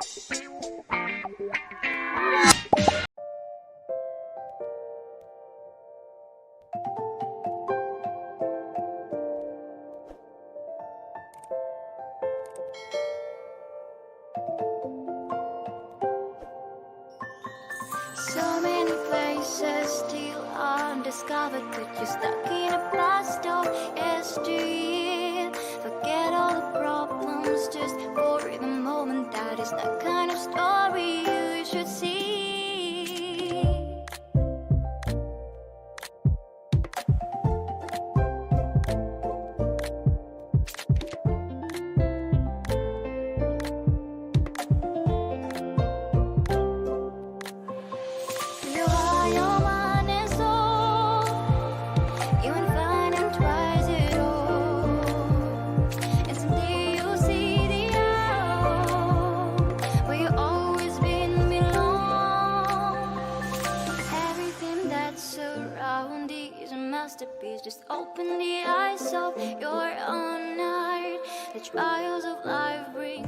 So many places still undiscovered, but you're stuck in a blast of yesteryear. Forget all the problems just for the moment. That is the kind of story you should see. Just open the eyes of your own heart. The trials of life bring